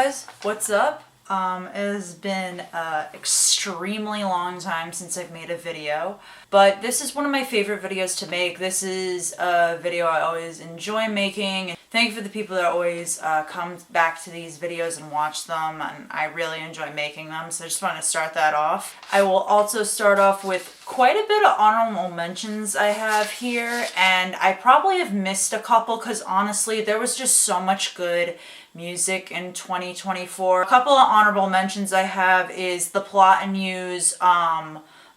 guys, what's up? It has been an extremely long time since I've made a video, but this is one of my favorite videos to make. This is a video I always enjoy making, and thank you for the people that always come back to these videos and watch them, and I really enjoy making them, so I just want to start that off. I will also start off with quite a bit of honorable mentions I have here, and I probably have missed a couple because honestly there was just so much good music in 2024. A couple of honorable mentions I have is the Plot and Use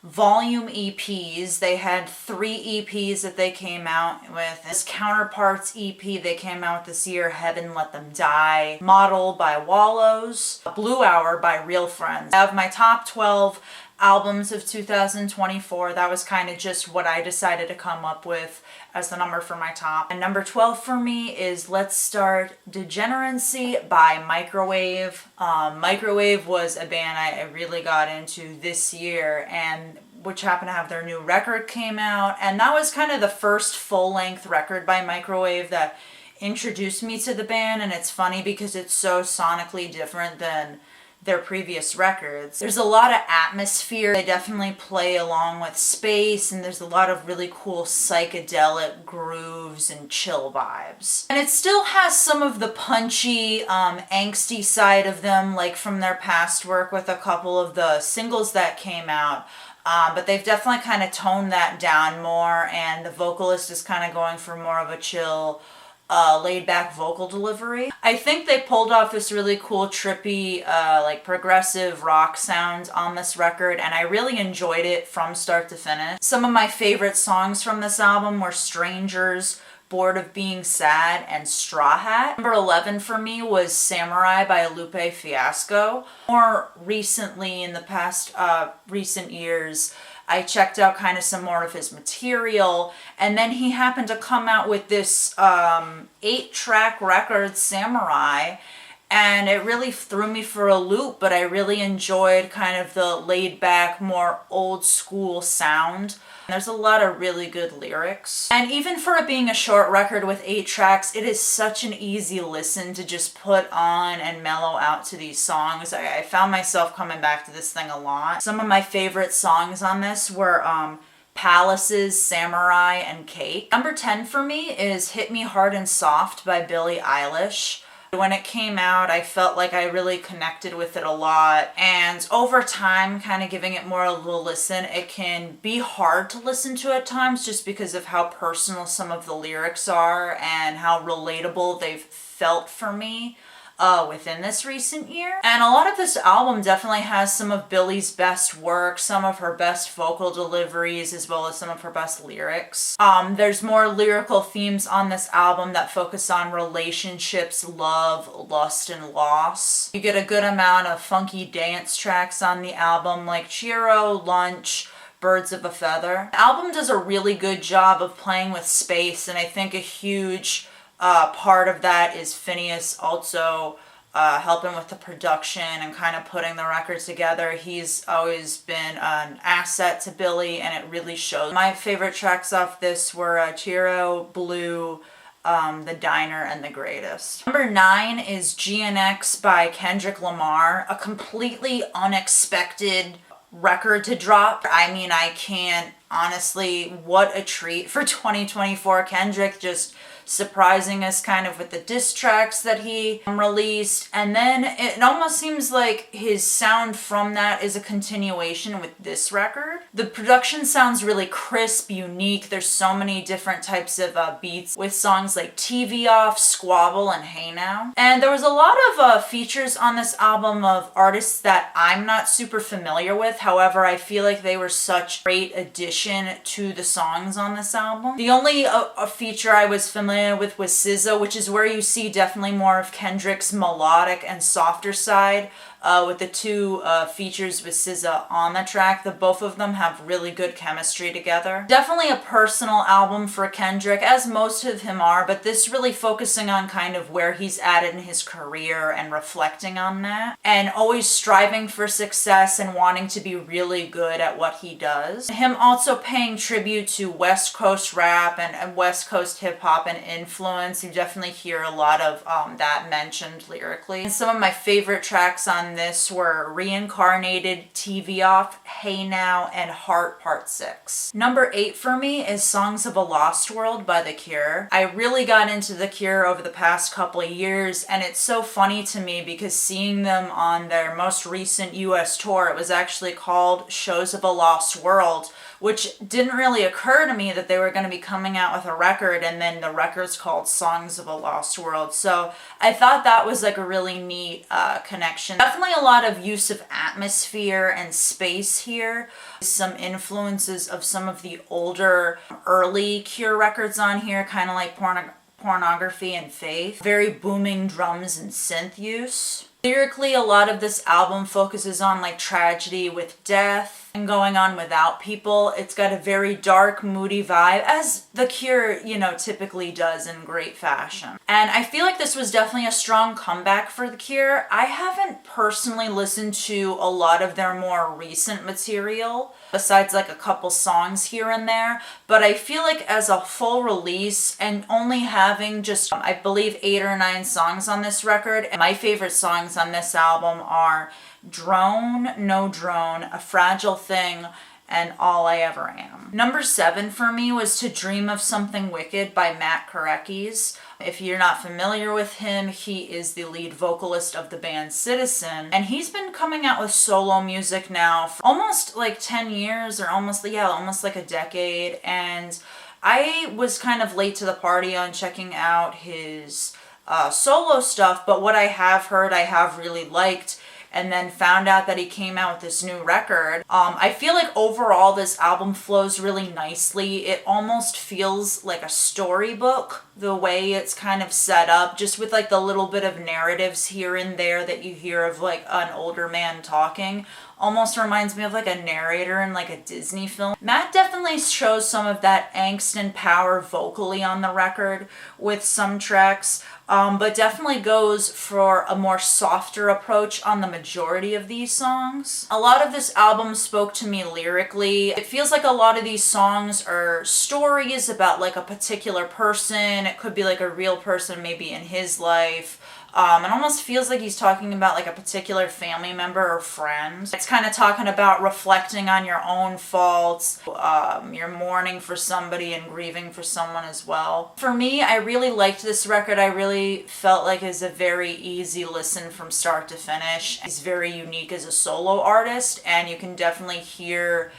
volume EPs. They had 3 EPs that they came out with. This Counterparts EP they came out this year, Heaven Let Them Die, Model by Wallows, Blue Hour by Real Friends. I have my top 12 albums of 2024. That was kind of just what I decided to come up with as the number for my top. And number 12 for me is Let's Start Degeneracy by Microwave. Microwave was a band I really got into this year, and which happened to have their new record came out, and that was kind of the first full-length record by Microwave that introduced me to the band. And it's funny because it's so sonically different than their previous records. There's a lot of atmosphere. They definitely play along with space, and there's a lot of really cool psychedelic grooves and chill vibes. And it still has some of the punchy, angsty side of them, like from their past work with a couple of the singles that came out. But they've definitely kind of toned that down more, and the vocalist is kind of going for more of a chill, laid-back vocal delivery. I think they pulled off this really cool, trippy, like progressive rock sound on this record, and I really enjoyed it from start to finish. Some of my favorite songs from this album were Strangers, Bored of Being Sad, and Straw Hat. Number 11 for me was Samurai by Lupe Fiasco. More recently, in the past recent years, I checked out kind of some more of his material, and then he happened to come out with this 8-track record, Samurai, and it really threw me for a loop, but I really enjoyed kind of the laid-back, more old-school sound. There's a lot of really good lyrics. And even for it being a short record with 8 tracks, it is such an easy listen to just put on and mellow out to these songs. I found myself coming back to this thing a lot. Some of my favorite songs on this were Palaces, Samurai, and Cake. Number 10 for me is Hit Me Hard and Soft by Billie Eilish. When it came out, I felt like I really connected with it a lot, and over time, kind of giving it more of a listen, it can be hard to listen to at times just because of how personal some of the lyrics are and how relatable they've felt for me within this recent year. And a lot of this album definitely has some of Billie's best work, some of her best vocal deliveries, as well as some of her best lyrics. There's more lyrical themes on this album that focus on relationships, love, lust, and loss. You get a good amount of funky dance tracks on the album, like Chiro, Lunch, Birds of a Feather. The album does a really good job of playing with space, and I think a huge part of that is Finneas also helping with the production and kind of putting the record together. He's always been an asset to Billie, and it really shows. My favorite tracks off this were Chiro, Blue, The Diner, and The Greatest. Number 9 is GNX by Kendrick Lamar, a completely unexpected record to drop. I mean, I can't, honestly, what a treat for 2024. Kendrick just surprising us kind of with the diss tracks that he released, and then it almost seems like his sound from that is a continuation with this record. The production sounds really crisp, unique. There's so many different types of beats with songs like TV Off, Squabble, and Hey Now. And there was a lot of features on this album of artists that I'm not super familiar with. However, I feel like they were such a great addition to the songs on this album. The only a feature I was familiar with was SZA, which is where you see definitely more of Kendrick's melodic and softer side, with the 2 features with SZA on the track. Both of them have really good chemistry together. Definitely a personal album for Kendrick, as most of him are, but this really focusing on kind of where he's at in his career and reflecting on that, and always striving for success and wanting to be really good at what he does. Him also also paying tribute to West Coast rap and West Coast hip hop and influence. You definitely hear a lot of that mentioned lyrically. And some of my favorite tracks on this were Reincarnated, TV Off, Hey Now, and Heart Part 6. Number 8 for me is Songs of a Lost World by The Cure. I really got into The Cure over the past couple of years, and it's so funny to me because seeing them on their most recent US tour, it was actually called Shows of a Lost World, which didn't really occur to me that they were going to be coming out with a record, and then the record's called Songs of a Lost World. So I thought that was like a really neat connection. Definitely a lot of use of atmosphere and space here. Some influences of some of the older early Cure records on here, kind of like Pornography and Faith. Very booming drums and synth use. Lyrically, a lot of this album focuses on like tragedy with death and going on without people. It's got a very dark, moody vibe, as The Cure, typically does in great fashion. And I feel like this was definitely a strong comeback for The Cure. I haven't personally listened to a lot of their more recent material, besides like a couple songs here and there, but I feel like as a full release and only having just, I believe, 8 or 9 songs on this record, and my favorite songs on this album are Drone, No Drone, A Fragile Thing, and All I Ever Am. Number 7 for me was To Dream of Something Wicked by Matt Koreckis. If you're not familiar with him, he is the lead vocalist of the band Citizen, and he's been coming out with solo music now for almost like 10 years, or almost like a decade, and I was kind of late to the party on checking out his solo stuff, but what I have heard I have really liked, and then found out that he came out with this new record. I feel like overall this album flows really nicely. It almost feels like a storybook, the way it's kind of set up, just with like the little bit of narratives here and there that you hear of like an older man talking. Almost reminds me of like a narrator in like a Disney film. Matt definitely shows some of that angst and power vocally on the record with some tracks, but definitely goes for a more softer approach on the majority of these songs. A lot of this album spoke to me lyrically. It feels like a lot of these songs are stories about like a particular person. It could be like a real person maybe in his life. It almost feels like he's talking about like a particular family member or friend. It's kind of talking about reflecting on your own faults, you're mourning for somebody and grieving for someone as well. For me, I really liked this record. I really felt like it was a very easy listen from start to finish. He's very unique as a solo artist, and you can definitely hear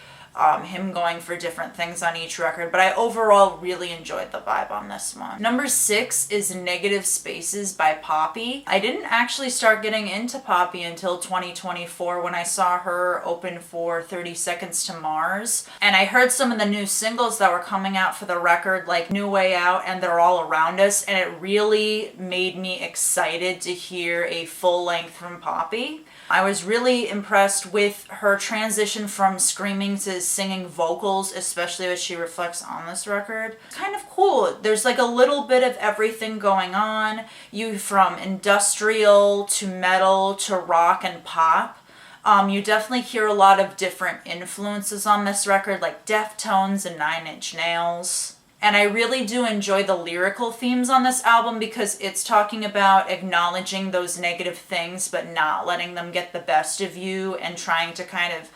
him going for different things on each record, but I overall really enjoyed the vibe on this one. Number 6 is Negative Spaces by Poppy. I didn't actually start getting into Poppy until 2024 when I saw her open for 30 Seconds to Mars, and I heard some of the new singles that were coming out for the record, like New Way Out and They're All Around Us, and it really made me excited to hear a full length from Poppy. I was really impressed with her transition from screaming to singing vocals, especially as she reflects on this record. It's kind of cool. There's like a little bit of everything going on. From industrial to metal to rock and pop. You definitely hear a lot of different influences on this record, like Deftones and Nine Inch Nails. And I really do enjoy the lyrical themes on this album because it's talking about acknowledging those negative things but not letting them get the best of you, and trying to kind of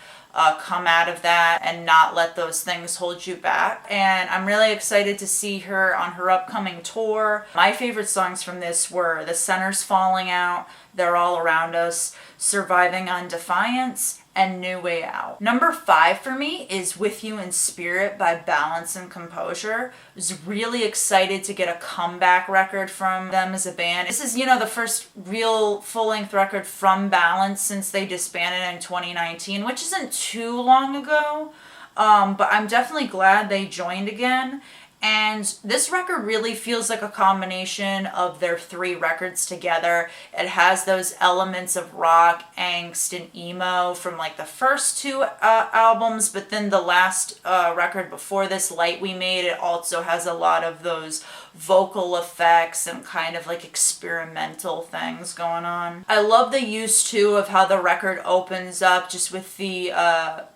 come out of that and not let those things hold you back. And I'm really excited to see her on her upcoming tour. My favorite songs from this were The Center's Falling Out, They're All Around Us, Surviving on Defiance, and New Way Out. Number 5 for me is With You in Spirit by Balance and Composure. I was really excited to get a comeback record from them as a band. This is, the first real full-length record from Balance since they disbanded in 2019, which isn't too long ago, but I'm definitely glad they joined again. And this record really feels like a combination of their 3 records together. It has those elements of rock, angst, and emo from like the first 2 albums, but then the last record before this, Light We Made, it also has a lot of those vocal effects and kind of like experimental things going on. I love the use too of how the record opens up just with the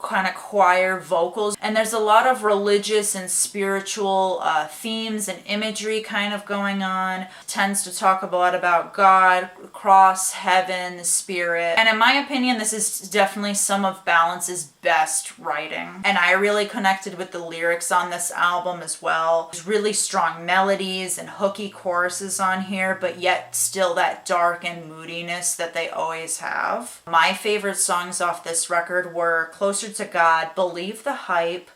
kind of choir vocals, and there's a lot of religious and spiritual themes and imagery kind of going on. It tends to talk a lot about God, cross, heaven, the spirit, and in my opinion this is definitely some of Balance's best writing, and I really connected with the lyrics on this album as well. There's really strong melodies and hooky choruses on here, but yet still that dark and moodiness that they always have. My favorite songs off this record were Closer to God, Believe the Hype,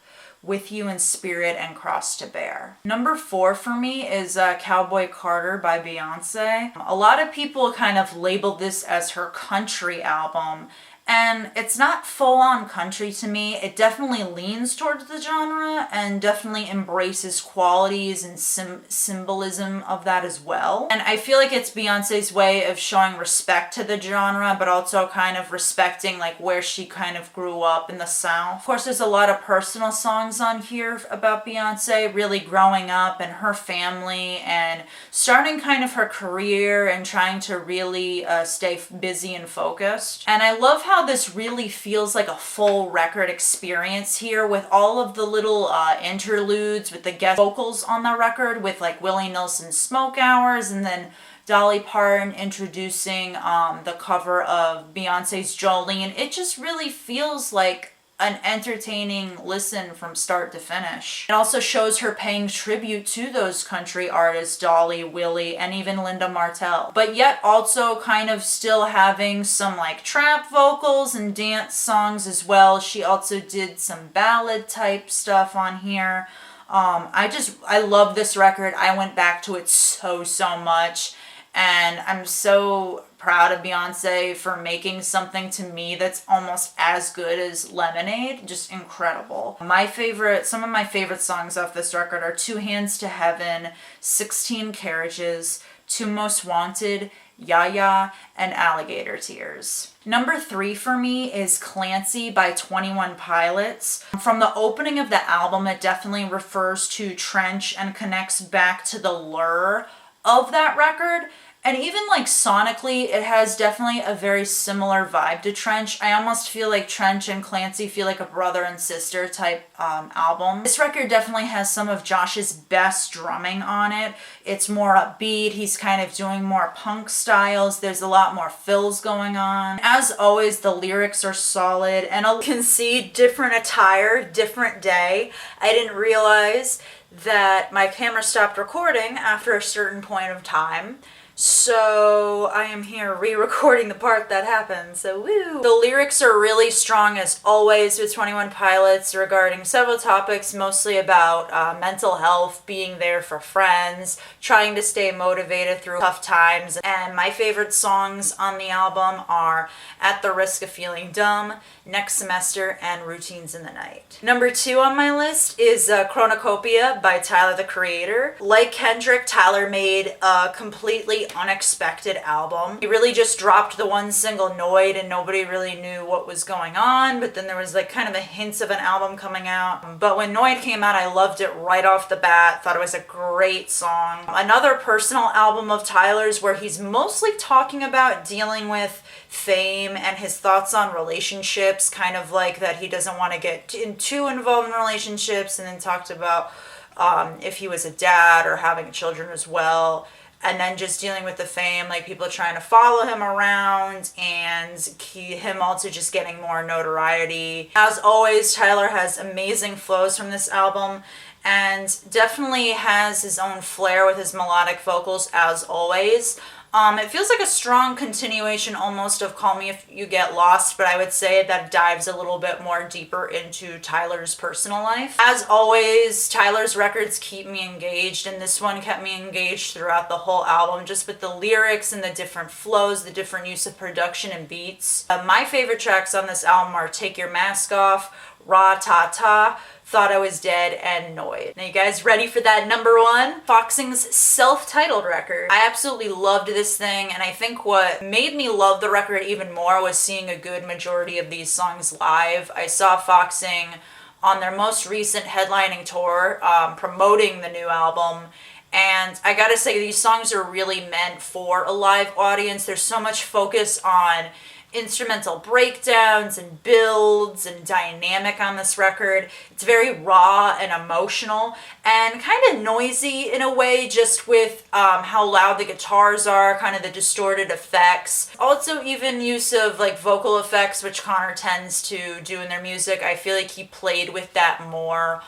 With You in Spirit, and Cross to Bear. Number 4 for me is Cowboy Carter by Beyonce. A lot of people kind of labeled this as her country album, and it's not full-on country to me. It definitely leans towards the genre and definitely embraces qualities and symbolism of that as well. And I feel like it's Beyonce's way of showing respect to the genre, but also kind of respecting like where she kind of grew up in the South. Of course, there's a lot of personal songs on here about Beyonce really growing up and her family and starting kind of her career and trying to really stay busy and focused. And I love how this really feels like a full record experience here with all of the little interludes with the guest vocals on the record with like Willie Nelson's Smoke Hours, and then Dolly Parton introducing the cover of Beyonce's Jolene. It just really feels like an entertaining listen from start to finish. It also shows her paying tribute to those country artists, Dolly, Willie, and even Linda Martell, but yet also kind of still having some like trap vocals and dance songs as well. She also did some ballad type stuff on here. I love this record. I went back to it so much, and I'm so proud of Beyonce for making something to me that's almost as good as Lemonade. Just incredible. Some of my favorite songs off this record are Two Hands to Heaven, 16 Carriages, Two Most Wanted, Ya Ya, and Alligator Tears. Number 3 for me is Clancy by 21 Pilots. From the opening of the album, it definitely refers to Trench and connects back to the lure of that record. And even like sonically, it has definitely a very similar vibe to Trench. I almost feel like Trench and Clancy feel like a brother and sister type album. This record definitely has some of Josh's best drumming on it. It's more upbeat. He's kind of doing more punk styles. There's a lot more fills going on. As always, the lyrics are solid, and you can see different attire, different day. I didn't realize that my camera stopped recording after a certain point of time. So I am here re-recording the part that happened, so woo! The lyrics are really strong as always with 21 Pilots regarding several topics, mostly about mental health, being there for friends, trying to stay motivated through tough times. And my favorite songs on the album are At the Risk of Feeling Dumb, Next Semester, and Routines in the Night. Number 2 on my list is Chronocopia by Tyler, the Creator. Like Kendrick, Tyler made a completely unexpected album. He really just dropped the one single Noid and nobody really knew what was going on, but then there was like kind of a hint of an album coming out. But when Noid came out, I loved it right off the bat, thought it was a great song. Another personal album of Tyler's where he's mostly talking about dealing with fame and his thoughts on relationships, kind of like that he doesn't want to get too involved in relationships, and then talked about if he was a dad or having children as well. And then just dealing with the fame, like people trying to follow him around and him also just getting more notoriety. As always, Tyler has amazing flows from this album and definitely has his own flair with his melodic vocals as always. It feels like a strong continuation almost of Call Me If You Get Lost, but I would say that dives a little bit more deeper into Tyler's personal life. As always, Tyler's records keep me engaged, and this one kept me engaged throughout the whole album, just with the lyrics and the different flows, the different use of production and beats. My favorite tracks on this album are Take Your Mask Off, Ra Ta Ta, Thought I Was Dead, and Noid. Now you guys ready for that number one? Foxing's self-titled record. I absolutely loved this thing, and I think what made me love the record even more was seeing a good majority of these songs live. I saw Foxing on their most recent headlining tour, promoting the new album. And I gotta say, these songs are really meant for a live audience. There's so much focus on instrumental breakdowns and builds and dynamic on this record. It's very raw and emotional and kind of noisy in a way, just with how loud the guitars are, kind of the distorted effects. Also, even use of like vocal effects, which Connor tends to do in their music. I feel like he played with that more,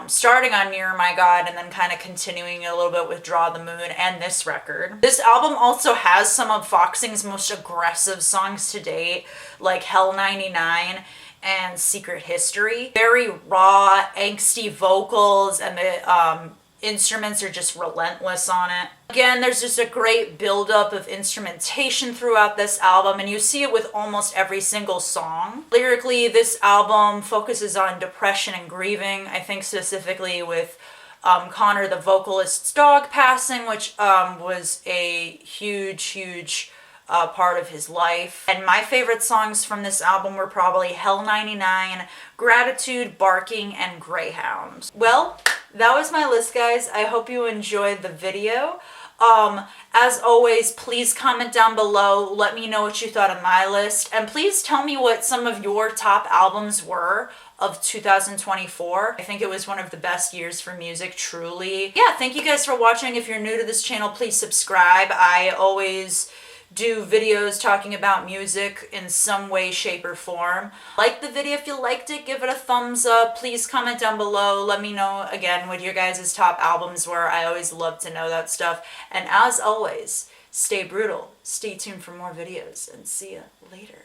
starting on Nearer My God and then kind of continuing a little bit with Draw the Moon and this record. This album also has some of Foxing's most aggressive songs to date, like Hell 99 and Secret History. Very raw, angsty vocals, and the instruments are just relentless on it. Again, there's just a great buildup of instrumentation throughout this album, and you see it with almost every single song. Lyrically, this album focuses on depression and grieving. I think specifically with Connor, the vocalist's dog passing, which was a huge part of his life. And my favorite songs from this album were probably Hell 99, Gratitude, Barking, and Greyhound. Well, that was my list, guys. I hope you enjoyed the video. As always, please comment down below. Let me know what you thought of my list. And please tell me what some of your top albums were of 2024. I think it was one of the best years for music, truly. Yeah, thank you guys for watching. If you're new to this channel, please subscribe. I always do videos talking about music in some way, shape, or form. Like the video if you liked it, give it a thumbs up. Please comment down below. Let me know, again, what your guys' top albums were. I always love to know that stuff. And as always, stay brutal. Stay tuned for more videos, and see ya later.